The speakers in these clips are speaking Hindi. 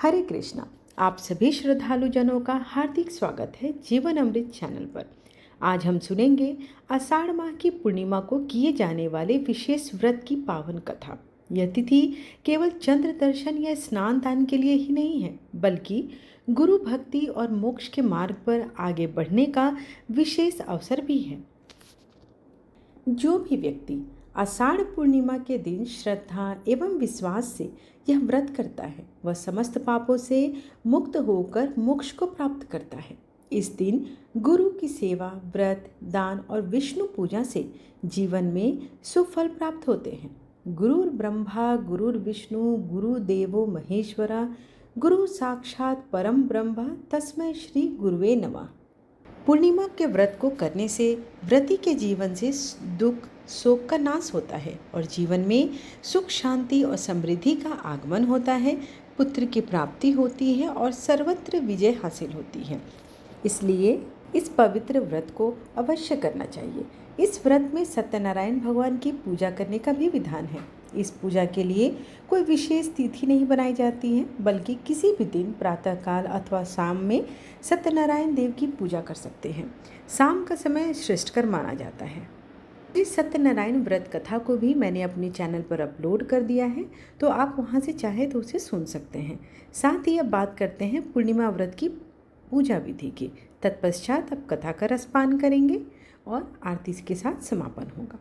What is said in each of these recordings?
हरे कृष्णा। आप सभी श्रद्धालु जनों का हार्दिक स्वागत है जीवन अमृत चैनल पर। आज हम सुनेंगे आषाढ़ माह की पूर्णिमा को किए जाने वाले विशेष व्रत की पावन कथा। यह तिथि केवल चंद्र दर्शन या स्नान दान के लिए ही नहीं है, बल्कि गुरु भक्ति और मोक्ष के मार्ग पर आगे बढ़ने का विशेष अवसर भी है। जो भी व्यक्ति आषाढ़ पूर्णिमा के दिन श्रद्धा एवं विश्वास से यह व्रत करता है, वह समस्त पापों से मुक्त होकर मोक्ष को प्राप्त करता है। इस दिन गुरु की सेवा, व्रत, दान और विष्णु पूजा से जीवन में सुफल प्राप्त होते हैं। गुरुर् ब्रह्मा गुरुर् विष्णु गुरुदेवो महेश्वरा गुरु साक्षात परम ब्रह्म तस्मै श्री गुरुवे नमः। पूर्णिमा के व्रत को करने से व्रती के जीवन से दुख शोक का नाश होता है और जीवन में सुख, शांति और समृद्धि का आगमन होता है। पुत्र की प्राप्ति होती है और सर्वत्र विजय हासिल होती है। इसलिए इस पवित्र व्रत को अवश्य करना चाहिए। इस व्रत में सत्यनारायण भगवान की पूजा करने का भी विधान है। इस पूजा के लिए कोई विशेष तिथि नहीं बनाई जाती है, बल्कि किसी भी दिन प्रातःकाल अथवा शाम में सत्यनारायण देव की पूजा कर सकते हैं। शाम का समय श्रेष्ठकर माना जाता है। इस सत्यनारायण व्रत कथा को भी मैंने अपने चैनल पर अपलोड कर दिया है, तो आप वहां से चाहे तो उसे सुन सकते हैं। साथ ही अब बात करते हैं पूर्णिमा व्रत की पूजा विधि की। तत्पश्चात अब कथा का रसपान करेंगे और आरती के साथ समापन होगा।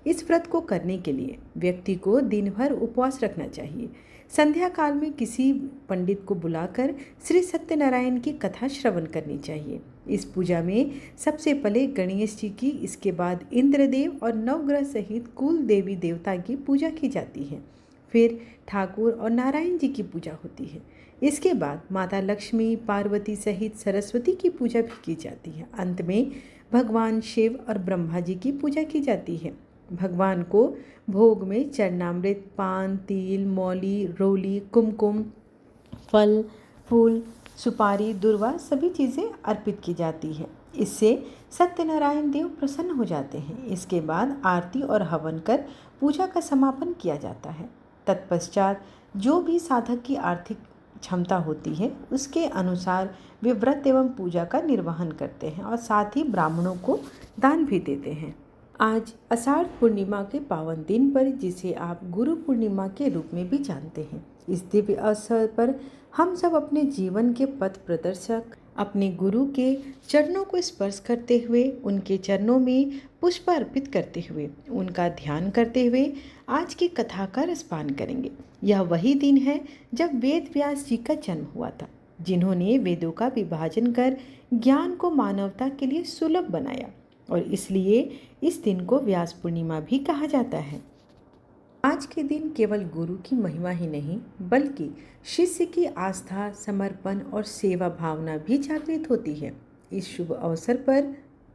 इस व्रत को करने के लिए व्यक्ति को दिन भर उपवास रखना चाहिए। संध्या काल में किसी पंडित को बुलाकर श्री सत्यनारायण की कथा श्रवण करनी चाहिए। इस पूजा में सबसे पहले गणेश जी की, इसके बाद इंद्रदेव और नवग्रह सहित कुल देवी देवता की पूजा की जाती है। फिर ठाकुर और नारायण जी की पूजा होती है। इसके बाद माता लक्ष्मी, पार्वती सहित सरस्वती की पूजा भी की जाती है। अंत में भगवान शिव और ब्रह्मा जी की पूजा की जाती है। भगवान को भोग में चरणामृत, पान, तिल, मौली, रोली, कुमकुम, फल, फूल, सुपारी, दुर्वा सभी चीज़ें अर्पित की जाती है। इससे सत्यनारायण देव प्रसन्न हो जाते हैं। इसके बाद आरती और हवन कर पूजा का समापन किया जाता है। तत्पश्चात जो भी साधक की आर्थिक क्षमता होती है, उसके अनुसार वे व्रत एवं पूजा का निर्वहन करते हैं और साथ ही ब्राह्मणों को दान भी देते हैं। आज आषाढ़ पूर्णिमा के पावन दिन पर, जिसे आप गुरु पूर्णिमा के रूप में भी जानते हैं, इस दिव्य अवसर पर हम सब अपने जीवन के पथ प्रदर्शक अपने गुरु के चरणों को स्पर्श करते हुए, उनके चरणों में पुष्प अर्पित करते हुए, उनका ध्यान करते हुए आज की कथा का रसपान करेंगे। यह वही दिन है जब वेद व्यास जी का जन्म हुआ था, जिन्होंने वेदों का विभाजन कर ज्ञान को मानवता के लिए सुलभ बनाया, और इसलिए इस दिन को व्यास पूर्णिमा भी कहा जाता है। आज के दिन केवल गुरु की महिमा ही नहीं, बल्कि शिष्य की आस्था, समर्पण और सेवा भावना भी जागृत होती है। इस शुभ अवसर पर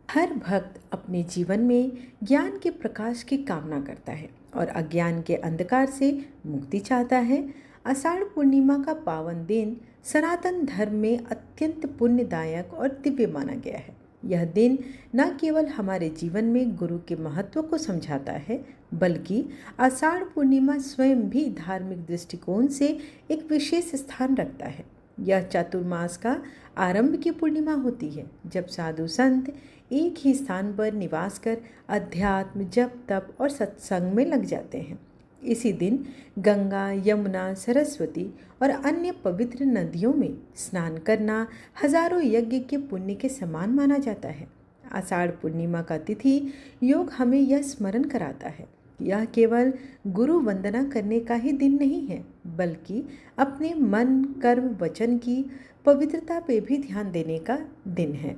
हर भक्त अपने जीवन में ज्ञान के प्रकाश की कामना करता है और अज्ञान के अंधकार से मुक्ति चाहता है। आषाढ़ पूर्णिमा का पावन दिन सनातन धर्म में अत्यंत पुण्यदायक और दिव्य माना गया है। यह दिन न केवल हमारे जीवन में गुरु के महत्व को समझाता है, बल्कि आषाढ़ पूर्णिमा स्वयं भी धार्मिक दृष्टिकोण से एक विशेष स्थान रखता है। यह चातुर्मास का आरंभ की पूर्णिमा होती है, जब साधु संत एक ही स्थान पर निवास कर अध्यात्म, जप, तप और सत्संग में लग जाते हैं। इसी दिन गंगा, यमुना, सरस्वती और अन्य पवित्र नदियों में स्नान करना हजारों यज्ञ के पुण्य के समान माना जाता है। आषाढ़ पूर्णिमा का तिथि योग हमें यह स्मरण कराता है, यह केवल गुरु वंदना करने का ही दिन नहीं है, बल्कि अपने मन, कर्म, वचन की पवित्रता पे भी ध्यान देने का दिन है।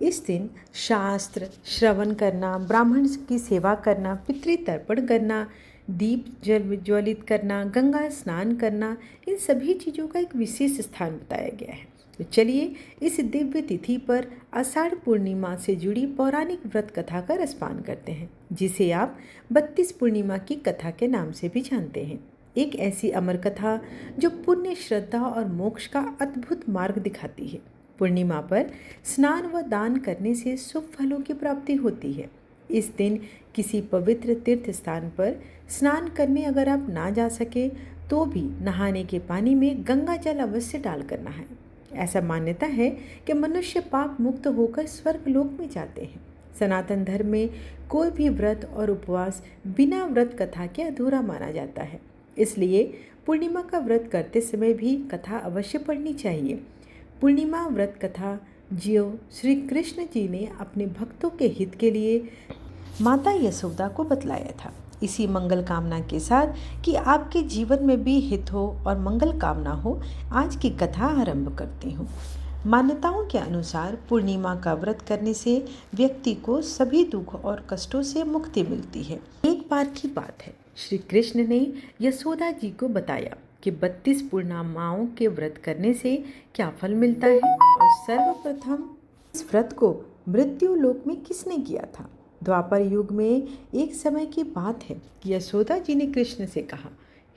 इस दिन शास्त्र श्रवण करना, ब्राह्मण की सेवा करना, पितृतर्पण करना, दीप ज्वलित करना, गंगा स्नान करना, इन सभी चीज़ों का एक विशेष स्थान बताया गया है। तो चलिए इस दिव्य तिथि पर आषाढ़ पूर्णिमा से जुड़ी पौराणिक व्रत कथा का रसपान करते हैं, जिसे आप 32 पूर्णिमा की कथा के नाम से भी जानते हैं। एक ऐसी अमर कथा जो पुण्य, श्रद्धा और मोक्ष का अद्भुत मार्ग दिखाती है। पूर्णिमा पर स्नान व दान करने से शुभ फलों की प्राप्ति होती है। इस दिन किसी पवित्र तीर्थ स्थान पर स्नान करने अगर आप ना जा सके तो भी नहाने के पानी में गंगा जल अवश्य डाल कर नहाएं। ऐसा मान्यता है कि मनुष्य पाप मुक्त होकर स्वर्ग लोक में जाते हैं। सनातन धर्म में कोई भी व्रत और उपवास बिना व्रत कथा के अधूरा माना जाता है। इसलिए पूर्णिमा का व्रत करते समय भी कथा अवश्य पढ़नी चाहिए। पूर्णिमा व्रत कथा जो श्री कृष्ण जी ने अपने भक्तों के हित के लिए माता यशोदा को बतलाया था। इसी मंगल कामना के साथ कि आपके जीवन में भी हित हो और मंगल कामना हो, आज की कथा आरंभ करती हूँ। मान्यताओं के अनुसार पूर्णिमा का व्रत करने से व्यक्ति को सभी दुख और कष्टों से मुक्ति मिलती है। एक बार की बात है, श्री कृष्ण ने यशोदा जी को बताया कि 32 पूर्णिमाओं के व्रत करने से क्या फल मिलता है और सर्वप्रथम इस व्रत को मृत्यु लोक में किसने किया था। द्वापर युग में एक समय की बात है कि यशोदा जी ने कृष्ण से कहा,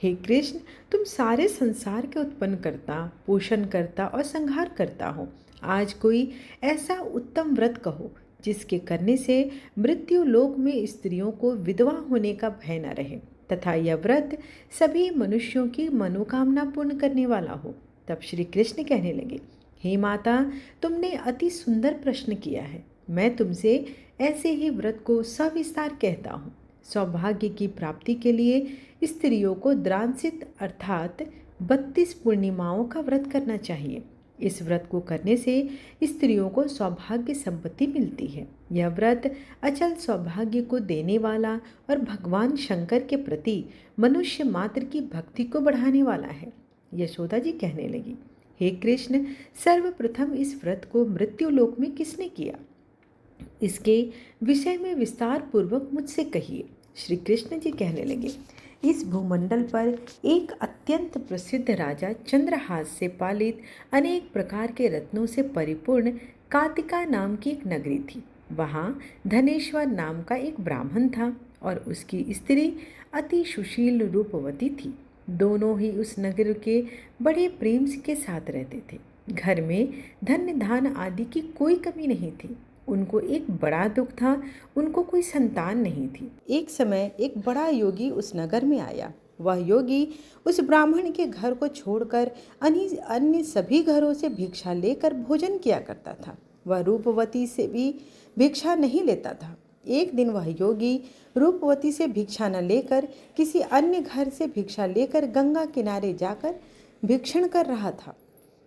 हे कृष्ण, तुम सारे संसार के उत्पन्न करता, पोषण करता और संहार करता हो। आज कोई ऐसा उत्तम व्रत कहो जिसके करने से मृत्यु लोक में स्त्रियों को विधवा होने का भय न रहे तथा यह व्रत सभी मनुष्यों की मनोकामना पूर्ण करने वाला हो। तब श्री कृष्ण कहने लगे, हे माता, तुमने अति सुंदर प्रश्न किया है। मैं तुमसे ऐसे ही व्रत को सविस्तार कहता हूँ। सौभाग्य की प्राप्ति के लिए स्त्रियों को द्रांसित अर्थात 32 पूर्णिमाओं का व्रत करना चाहिए। इस व्रत को करने से स्त्रियों को सौभाग्य संपत्ति मिलती है। यह व्रत अचल सौभाग्य को देने वाला और भगवान शंकर के प्रति मनुष्य मात्र की भक्ति को बढ़ाने वाला है। यशोदा जी कहने लगी, हे कृष्ण, सर्वप्रथम इस व्रत को मृत्यु लोक में किसने किया, इसके विषय में विस्तार पूर्वक मुझसे कहिए। श्री कृष्ण जी कहने लगे, इस भूमंडल पर एक अत्यंत प्रसिद्ध राजा चंद्रहास से पालित अनेक प्रकार के रत्नों से परिपूर्ण कातिका नाम की एक नगरी थी। वहाँ धनेश्वर नाम का एक ब्राह्मण था और उसकी स्त्री अति सुशील रूपवती थी। दोनों ही उस नगर के बड़े प्रेम के साथ रहते थे। घर में धन्य धान आदि की कोई कमी नहीं थी। उनको एक बड़ा दुख था, उनको कोई संतान नहीं थी। एक समय एक बड़ा योगी उस नगर में आया। वह योगी उस ब्राह्मण के घर को छोड़कर अन्य सभी घरों से भिक्षा लेकर भोजन किया करता था। वह रूपवती से भी भिक्षा नहीं लेता था। एक दिन वह योगी रूपवती से भिक्षा न लेकर किसी अन्य घर से भिक्षा लेकर गंगा किनारे जाकर भिक्षण कर रहा था।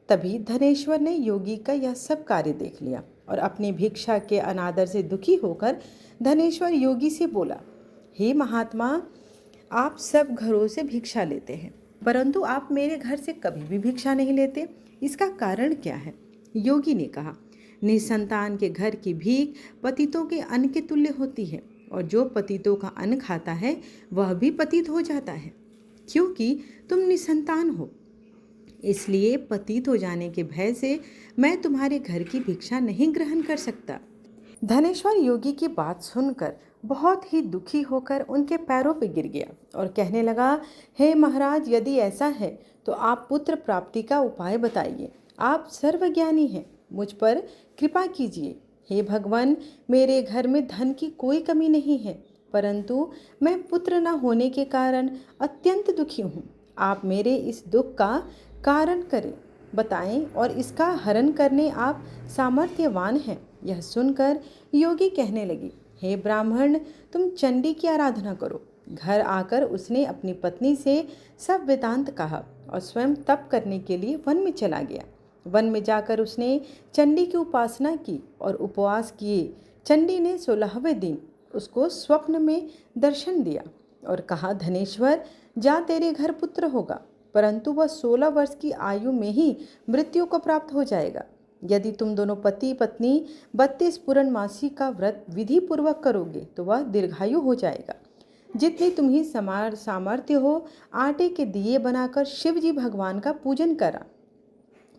तभी धनेश्वर ने योगी का यह सब कार्य देख लिया और अपनी भिक्षा के अनादर से दुखी होकर धनेश्वर योगी से बोला, हे महात्मा, आप सब घरों से भिक्षा लेते हैं, परंतु आप मेरे घर से कभी भी भिक्षा नहीं लेते। इसका कारण क्या है? योगी ने कहा, निसंतान के घर की भीख पतितों के अन्न के तुल्य होती है और जो पतितों का अन्न खाता है वह भी पतित हो जाता है, क्योंकि तुम निसंतान हो। इसलिए पतित हो जाने के भय से मैं तुम्हारे घर की भिक्षा नहीं ग्रहण कर सकता। धनेश्वर योगी की बात सुनकर बहुत ही दुखी होकर उनके पैरों पर गिर गया और कहने लगा, हे महाराज, यदि ऐसा है तो आप पुत्र प्राप्ति का उपाय बताइए। आप सर्वज्ञानी हैं, मुझ पर कृपा कीजिए। हे भगवान, मेरे घर में धन की कोई कमी नहीं है, परंतु मैं पुत्र न होने के कारण अत्यंत दुखी हूँ। आप मेरे इस दुख का कारण करें, बताएं और इसका हरण करने आप सामर्थ्यवान हैं। यह सुनकर योगी कहने लगी, हे ब्राह्मण, तुम चंडी की आराधना करो। घर आकर उसने अपनी पत्नी से सब वृतांत कहा और स्वयं तप करने के लिए वन में चला गया। वन में जाकर उसने चंडी की उपासना की और उपवास किए। चंडी ने 16वें दिन उसको स्वप्न में दर्शन दिया और कहा, धनेश्वर, जा, तेरे घर पुत्र होगा, परंतु वह 16 वर्ष की आयु में ही मृत्यु को प्राप्त हो जाएगा। यदि तुम दोनों पति पत्नी 32 पूर्णमासी का व्रत विधि पूर्वक करोगे तो वह दीर्घायु हो जाएगा। जितनी तुम्हें सामर्थ्य हो, आटे के दिए बनाकर शिव जी भगवान का पूजन करा,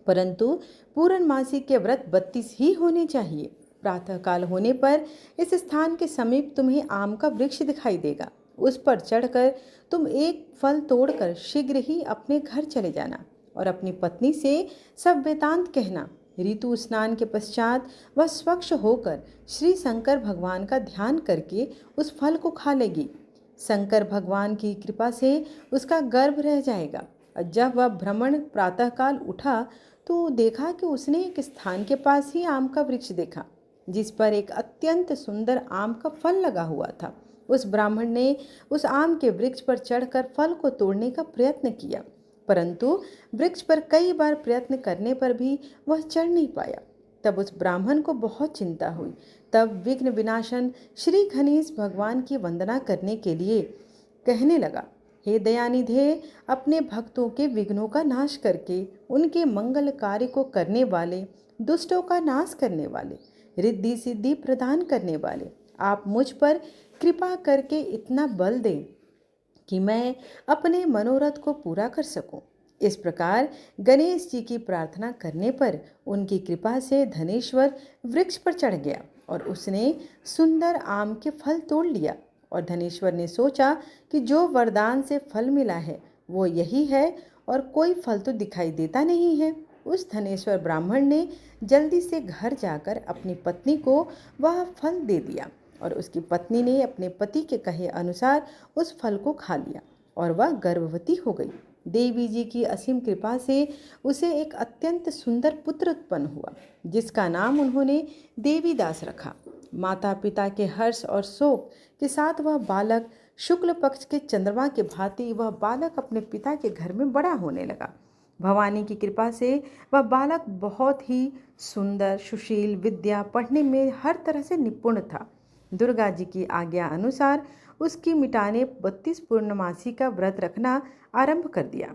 परंतु पूर्णमासी के व्रत 32 ही होने चाहिए। प्रातःकाल होने पर इस स्थान के समीप तुम्हें आम का वृक्ष दिखाई देगा। उस पर चढ़कर तुम एक फल तोड़कर शीघ्र ही अपने घर चले जाना और अपनी पत्नी से सब वृतांत कहना। ऋतु स्नान के पश्चात वह स्वच्छ होकर श्री शंकर भगवान का ध्यान करके उस फल को खा लेगी। शंकर भगवान की कृपा से उसका गर्भ रह जाएगा। और जब वह भ्रमण प्रातःकाल उठा तो देखा कि उसने एक स्थान के पास ही आम का वृक्ष देखा, जिस पर एक अत्यंत सुंदर आम का फल लगा हुआ था। उस ब्राह्मण ने उस आम के वृक्ष पर चढ़कर फल को तोड़ने का प्रयत्न किया, परंतु वृक्ष पर कई बार प्रयत्न करने पर भी वह चढ़ नहीं पाया। तब उस ब्राह्मण को बहुत चिंता हुई। तब विघ्न विनाशन श्री गणेश भगवान की वंदना करने के लिए कहने लगा, हे दयानिधे, अपने भक्तों के विघ्नों का नाश करके उनके मंगल कार्य को करने वाले, दुष्टों का नाश करने वाले, रिद्धि सिद्धि प्रदान करने वाले, आप मुझ पर कृपा करके इतना बल दें कि मैं अपने मनोरथ को पूरा कर सकूं। इस प्रकार गणेश जी की प्रार्थना करने पर उनकी कृपा से धनेश्वर वृक्ष पर चढ़ गया और उसने सुंदर आम के फल तोड़ लिया। और धनेश्वर ने सोचा कि जो वरदान से फल मिला है वो यही है और कोई फल तो दिखाई देता नहीं है। उस धनेश्वर ब्राह्मण ने जल्दी से घर जाकर अपनी पत्नी को वह फल दे दिया और उसकी पत्नी ने अपने पति के कहे अनुसार उस फल को खा लिया और वह गर्भवती हो गई। देवी जी की असीम कृपा से उसे एक अत्यंत सुंदर पुत्र उत्पन्न हुआ, जिसका नाम उन्होंने देवीदास रखा। माता पिता के हर्ष और शोक के साथ वह बालक शुक्ल पक्ष के चंद्रमा के भांति वह बालक अपने पिता के घर में बड़ा होने लगा। भवानी की कृपा से वह बालक बहुत ही सुंदर, सुशील, विद्या पढ़ने में हर तरह से निपुण था। दुर्गा जी की आज्ञा अनुसार उसकी मिटाने 32 पूर्णमासी का व्रत रखना आरंभ कर दिया,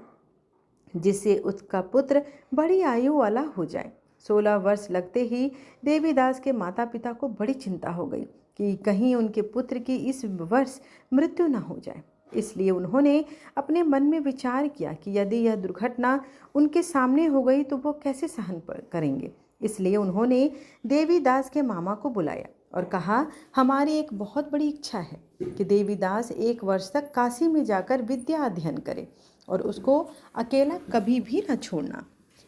जिससे उसका पुत्र बड़ी आयु वाला हो जाए। 16 वर्ष लगते ही देवीदास के माता पिता को बड़ी चिंता हो गई कि कहीं उनके पुत्र की इस वर्ष मृत्यु न हो जाए। इसलिए उन्होंने अपने मन में विचार किया कि यदि यह दुर्घटना उनके सामने हो गई तो वो कैसे सहन करेंगे। इसलिए उन्होंने देवीदास के मामा को बुलाया और कहा, हमारी एक बहुत बड़ी इच्छा है कि देवीदास 1 वर्ष तक काशी में जाकर विद्या अध्ययन करे और उसको अकेला कभी भी न छोड़ना।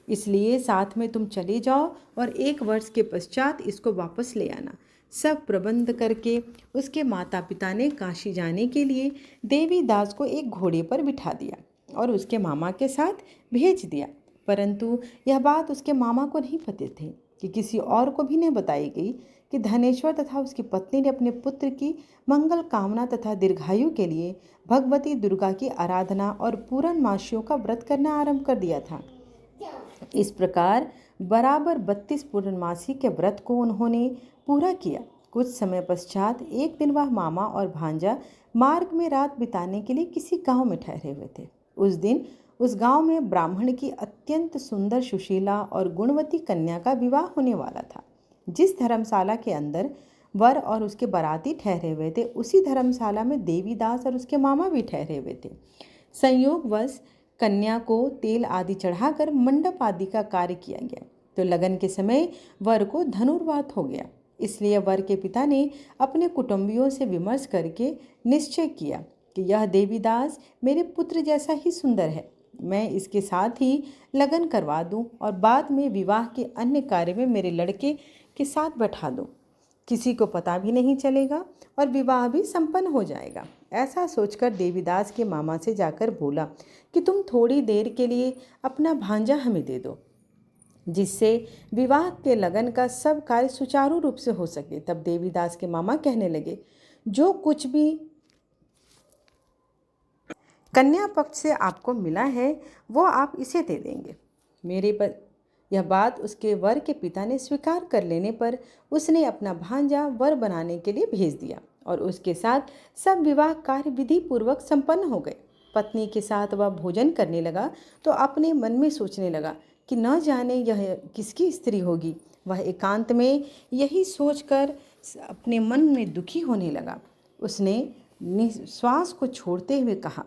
इसलिए साथ में तुम चले जाओ और 1 वर्ष के पश्चात इसको वापस ले आना। सब प्रबंध करके उसके माता पिता ने काशी जाने के लिए देवीदास को एक घोड़े पर बिठा दिया और उसके मामा के साथ भेज दिया। परंतु यह बात उसके मामा को नहीं पता थी कि किसी और को भी नहीं बताई गई कि धनेश्वर तथा उसकी पत्नी ने अपने पुत्र की मंगल कामना तथा दीर्घायु के लिए भगवती दुर्गा की आराधना और पूर्णमासियों का व्रत करना आरंभ कर दिया था। इस प्रकार बराबर 32 पूर्णमासी के व्रत को उन्होंने पूरा किया। कुछ समय पश्चात एक दिन वह मामा और भांजा मार्ग में रात बिताने के लिए किसी गांव में ठहरे हुए थे। उस दिन उस गांव में ब्राह्मण की अत्यंत सुंदर, सुशीला और गुणवती कन्या का विवाह होने वाला था। जिस धर्मशाला के अंदर वर और उसके बाराती ठहरे हुए थे, उसी धर्मशाला में देवीदास और उसके मामा भी ठहरे हुए थे। संयोगवश कन्या को तेल आदि चढ़ाकर मंडप आदि का कार्य किया गया तो लगन के समय वर को धनुर्वात हो गया। इसलिए वर के पिता ने अपने कुटुंबियों से विमर्श करके निश्चय किया कि यह देवीदास मेरे पुत्र जैसा ही सुंदर है, मैं इसके साथ ही लगन करवा दूं और बाद में विवाह के अन्य कार्य में मेरे लड़के के साथ बैठा दूं। किसी को पता भी नहीं चलेगा और विवाह भी संपन्न हो जाएगा। ऐसा सोचकर देवीदास के मामा से जाकर बोला कि तुम थोड़ी देर के लिए अपना भांजा हमें दे दो, जिससे विवाह के लगन का सब कार्य सुचारू रूप से हो सके। तब देवीदास के मामा कहने लगे, जो कुछ भी कन्या पक्ष से आपको मिला है वो आप इसे दे देंगे। मेरे पर यह बात उसके वर के पिता ने स्वीकार कर लेने पर उसने अपना भांजा वर बनाने के लिए भेज दिया और उसके साथ सब विवाह कार्य विधि पूर्वक संपन्न हो गए। पत्नी के साथ वह भोजन करने लगा तो अपने मन में सोचने लगा कि न जाने यह किसकी स्त्री होगी। वह एकांत में यही सोचकर अपने मन में दुखी होने लगा। उसने निश्वास को छोड़ते हुए कहा,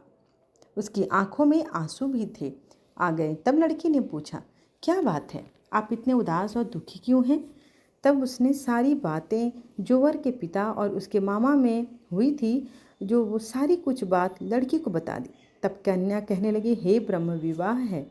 उसकी आंखों में आंसू भी थे आ गए। तब लड़की ने पूछा, क्या बात है, आप इतने उदास और दुखी क्यों हैं? तब उसने सारी बातें जो वर के पिता और उसके मामा में हुई थी, जो वो सारी कुछ बात लड़की को बता दी। तब कन्या कहने लगी, हे ब्रह्म विवाह है,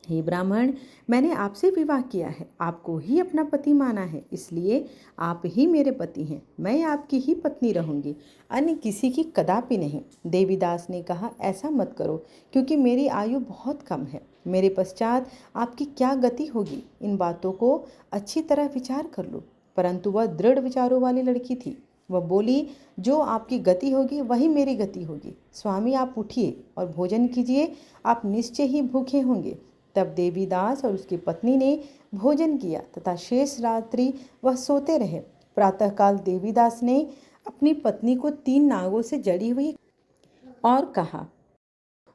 हे ब्राह्मण, मैंने आपसे विवाह किया है, आपको ही अपना पति माना है, इसलिए आप ही मेरे पति हैं। मैं आपकी ही पत्नी रहूंगी, अन्य किसी की कदापि नहीं। देवीदास ने कहा, ऐसा मत करो, क्योंकि मेरी आयु बहुत कम है। मेरे पश्चात आपकी क्या गति होगी, इन बातों को अच्छी तरह विचार कर लो। परंतु वह दृढ़ विचारों वाली लड़की थी। वह बोली, जो आपकी गति होगी वही मेरी गति होगी। स्वामी, आप उठिए और भोजन कीजिए, आप निश्चय ही भूखे होंगे। तब देवीदास और उसकी पत्नी ने भोजन किया तथा शेष रात्रि वह सोते रहे। प्रातःकाल देवीदास ने अपनी पत्नी को 3 नागों से जड़ी हुई और कहा,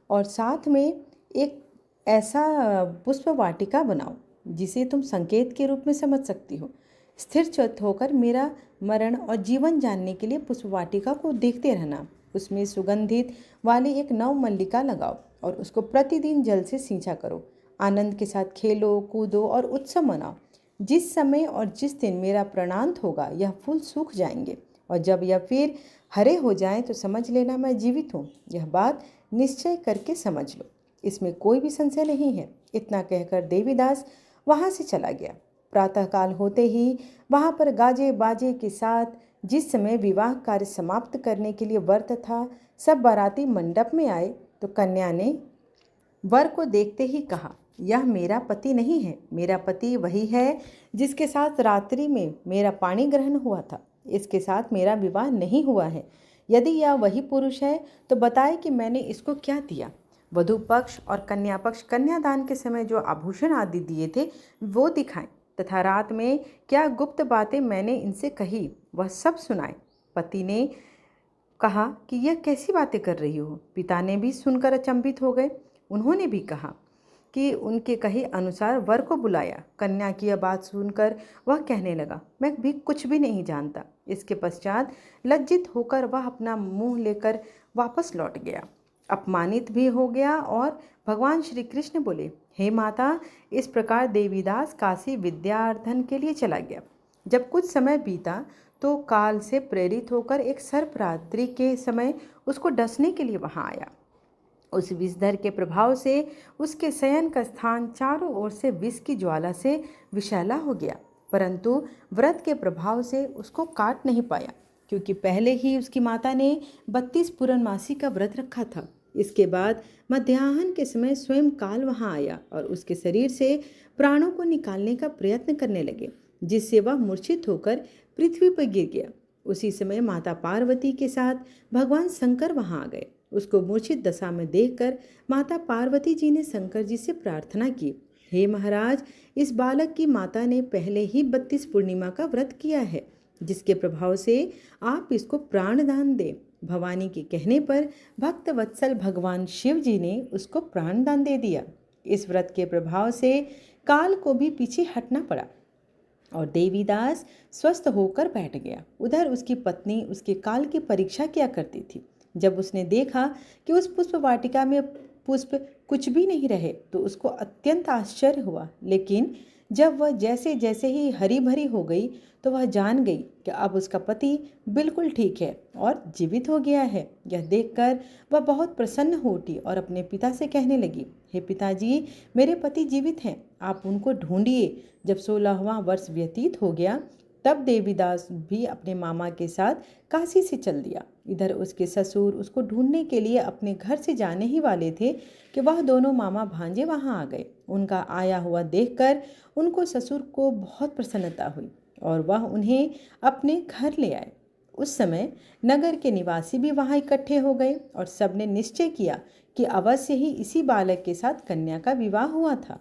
और साथ में एक ऐसा पुष्प वाटिका बनाओ जिसे तुम संकेत के रूप में समझ सकती हो। स्थिर चित्त होकर मेरा मरण और जीवन जानने के लिए पुष्प वाटिका को देखते रहना। उसमें सुगंधित वाली एक नव मल्लिका लगाओ और उसको प्रतिदिन जल से सींचा करो। आनंद के साथ खेलो, कूदो और उत्सव मनाओ। जिस समय और जिस दिन मेरा प्रणांत होगा यह फूल सूख जाएंगे, और जब यह फिर हरे हो जाएं तो समझ लेना मैं जीवित हूँ। यह बात निश्चय करके समझ लो, इसमें कोई भी संशय नहीं है। इतना कहकर देवीदास वहाँ से चला गया। प्रातःकाल होते ही वहाँ पर गाजे बाजे के साथ जिस समय विवाह कार्य समाप्त करने के लिए व्रत था, सब बाराती मंडप में आए तो कन्या ने वर को देखते ही कहा, यह मेरा पति नहीं है। मेरा पति वही है जिसके साथ रात्रि में मेरा पाणी ग्रहण हुआ था। इसके साथ मेरा विवाह नहीं हुआ है। यदि यह वही पुरुष है तो बताए कि मैंने इसको क्या दिया। वधू पक्ष और कन्या पक्ष कन्यादान के समय जो आभूषण आदि दिए थे वो दिखाएं, तथा रात में क्या गुप्त बातें मैंने इनसे कही वह सब सुनाए। पति ने कहा कि यह कैसी बातें कर रही हो। पिता ने भी सुनकर अचंभित हो गए। उन्होंने भी कहा कि उनके कहे अनुसार वर को बुलाया। कन्या की यह बात सुनकर वह कहने लगा, मैं भी कुछ भी नहीं जानता। इसके पश्चात लज्जित होकर वह अपना मुंह लेकर वापस लौट गया, अपमानित भी हो गया। और भगवान श्री कृष्ण बोले, हे माता, इस प्रकार देवीदास काशी विद्यार्थन के लिए चला गया। जब कुछ समय बीता तो काल से प्रेरित होकर एक सर्परात्रि के समय उसको डसने के लिए वहां आया। उस विषधर के प्रभाव से उसके शयन का स्थान चारों ओर से विष की ज्वाला से विषैला हो गया, परंतु व्रत के प्रभाव से उसको काट नहीं पाया, क्योंकि पहले ही उसकी माता ने 32 पूर्णमासी का व्रत रखा था। इसके बाद मध्याह्न के समय स्वयं काल वहां आया और उसके शरीर से प्राणों को निकालने का प्रयत्न करने लगे, जिससे वह मूर्छित होकर पृथ्वी पर गिर गया। उसी समय माता पार्वती के साथ भगवान शंकर वहां आ गए। उसको मूर्छित दशा में देखकर माता पार्वती जी ने शंकर जी से प्रार्थना की, हे महाराज, इस बालक की माता ने पहले ही 32 पूर्णिमा का व्रत किया है, जिसके प्रभाव से आप इसको प्राणदान दें। भवानी के कहने पर भक्त वत्सल भगवान शिव जी ने उसको प्राणदान दे दिया। इस व्रत के प्रभाव से काल को भी पीछे हटना पड़ा और देवीदास स्वस्थ होकर बैठ गया। उधर उसकी पत्नी उसके काल की परीक्षा किया करती थी। जब उसने देखा कि उस पुष्प वाटिका में पुष्प कुछ भी नहीं रहे तो उसको अत्यंत आश्चर्य हुआ, लेकिन जब वह जैसे जैसे ही हरी भरी हो गई तो वह जान गई कि अब उसका पति बिल्कुल ठीक है और जीवित हो गया है। यह देखकर वह बहुत प्रसन्न हो उठी और अपने पिता से कहने लगी, हे पिताजी, मेरे पति जीवित हैं, आप उनको ढूंढिए। जब 16वां वर्ष व्यतीत हो गया तब देवीदास भी अपने मामा के साथ काशी से चल दिया। इधर उसके ससुर उसको ढूंढने के लिए अपने घर से जाने ही वाले थे कि वह दोनों मामा भांजे वहां आ गए। उनका आया हुआ देखकर उनको ससुर को बहुत प्रसन्नता हुई और वह उन्हें अपने घर ले आए। उस समय नगर के निवासी भी वहां इकट्ठे हो गए और सबने निश्चय किया कि अवश्य ही इसी बालक के साथ कन्या का विवाह हुआ था।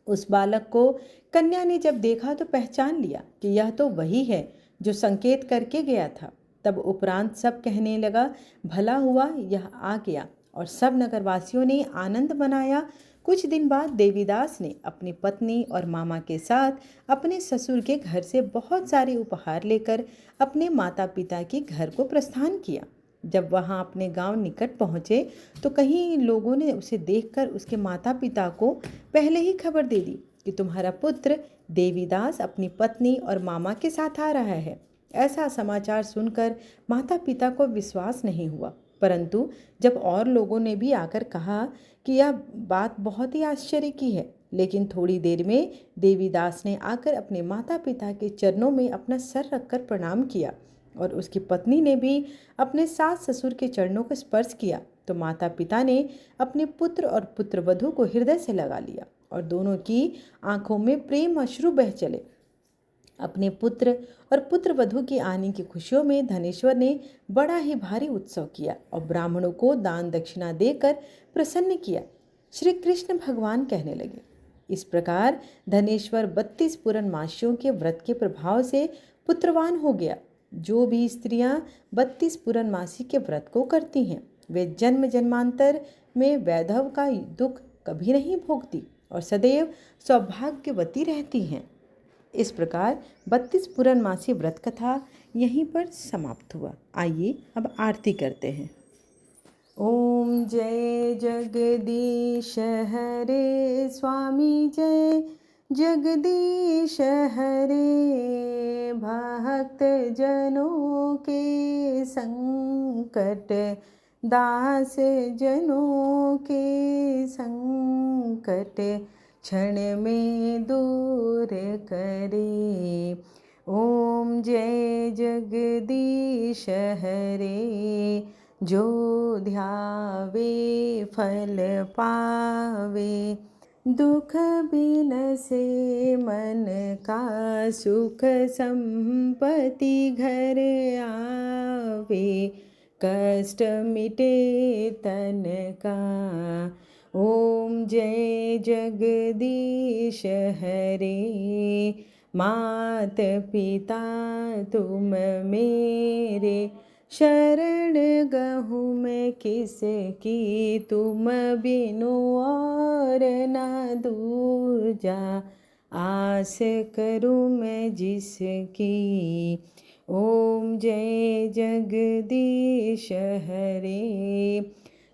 उस बालक को कन्या ने जब देखा तो पहचान लिया कि यह तो वही है जो संकेत करके गया था। तब उपरांत सब कहने लगा, भला हुआ यह आ गया, और सब नगरवासियों ने आनंद मनाया। कुछ दिन बाद देवीदास ने अपनी पत्नी और मामा के साथ अपने ससुर के घर से बहुत सारे उपहार लेकर अपने माता पिता के घर को प्रस्थान किया। जब वहां अपने गांव निकट पहुंचे तो कहीं लोगों ने उसे देखकर उसके माता पिता को पहले ही खबर दे दी कि तुम्हारा पुत्र देवीदास अपनी पत्नी और मामा के साथ आ रहा है। ऐसा समाचार सुनकर माता पिता को विश्वास नहीं हुआ परंतु जब और लोगों ने भी आकर कहा कि यह बात बहुत ही आश्चर्य की है, लेकिन थोड़ी देर में देवीदास ने आकर अपने माता पिता के चरणों में अपना सर रखकर प्रणाम किया और उसकी पत्नी ने भी अपने सास ससुर के चरणों को स्पर्श किया तो माता पिता ने अपने पुत्र और पुत्रवधू को हृदय से लगा लिया और दोनों की आंखों में प्रेम अश्रु बह चले। अपने पुत्र और पुत्रवधू के आने की खुशियों में धनेश्वर ने बड़ा ही भारी उत्सव किया और ब्राह्मणों को दान दक्षिणा देकर प्रसन्न किया। श्री कृष्ण भगवान कहने लगे, इस प्रकार धनेश्वर 32 पूर्णमासियों के व्रत के प्रभाव से पुत्रवान हो गया। जो भी स्त्रियां 32 पूर्णमासी के व्रत को करती हैं वे जन्म जन्मांतर में वैधव का दुख कभी नहीं भोगती और सदैव सौभाग्यवती रहती हैं। इस प्रकार 32 पूर्णमासी व्रत कथा यहीं पर समाप्त हुआ। आइए अब आरती करते हैं। ओम जय जगदीश हरे स्वामी जय जगदीश हरे। भक्त जनों के संकट दास जनों के संकट क्षण में दूर करे। ओम जय जगदीश हरे। जो ध्यावे फल पावे दुख बिनसे मन का सुख संपत्ति घर आवे कष्ट मिटे तन का। ओम जय जगदीश हरे। मात पिता तुम मेरे शरण गहूँ मैं किसकी तुम बिनु और न दूजा आस करूँ मैं जिसकी। ओम जय जगदीश हरे।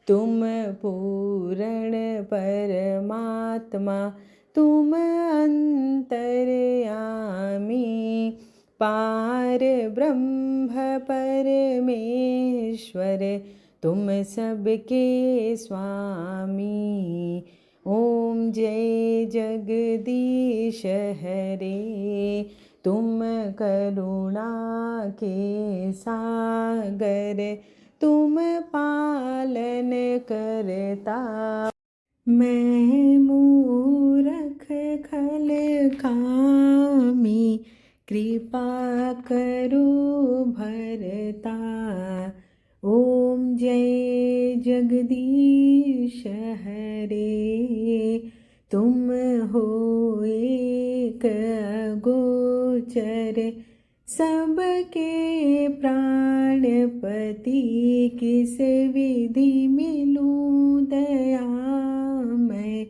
तुम पूर्ण परमात्मा तुम अंतर्यामी पार ब्रह्म परमेश्वर तुम सबके स्वामी। ओम जय जगदीश हरे। तुम करुणा के सागर तुम पालन करता मैं मूरख खल कामी कृपा करो भरता। ओम जय जगदीश हरे। तुम हो एक गोचर सबके प्राणपति किस विधि मिलूं दया मैं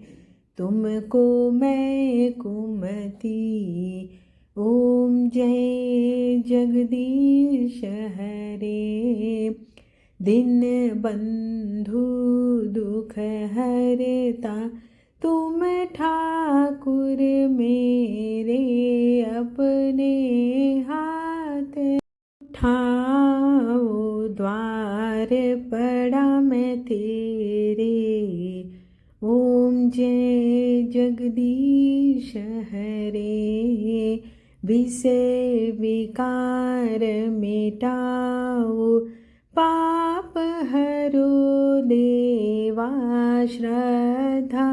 तुमको मैं कुमति। ओम जय जगदीश हरे। दिन बंधु दुख हरता तुम ठाकुर मेरे अपने हाथ उठाओ द्वार पड़ा मैं तेरे। ओम जय जगदीश हरे। विषय विकार मिटाओ पाप हरो देवा श्रद्धा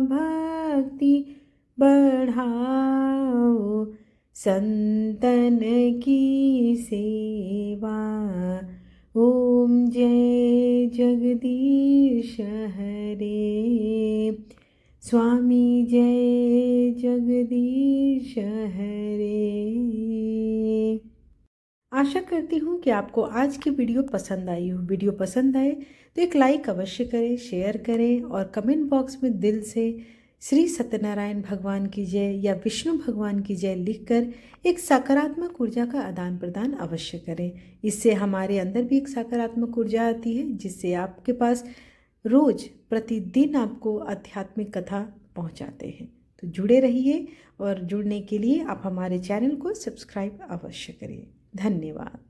भक्ति बढ़ाओ संतन की सेवा। ओम जय जगदीश हरे। स्वामी जय जगदीश हरे। आशा करती हूँ कि आपको आज की वीडियो पसंद आई हो। वीडियो पसंद आए तो एक लाइक अवश्य करें, शेयर करें और कमेंट बॉक्स में दिल से श्री सत्यनारायण भगवान की जय या विष्णु भगवान की जय लिखकर एक सकारात्मक ऊर्जा का आदान प्रदान अवश्य करें। इससे हमारे अंदर भी एक सकारात्मक ऊर्जा आती है जिससे आपके पास रोज प्रतिदिन आपको आध्यात्मिक कथा पहुंचाते हैं। तो जुड़े रहिए और जुड़ने के लिए आप हमारे चैनल को सब्सक्राइब अवश्य करिए। धन्यवाद।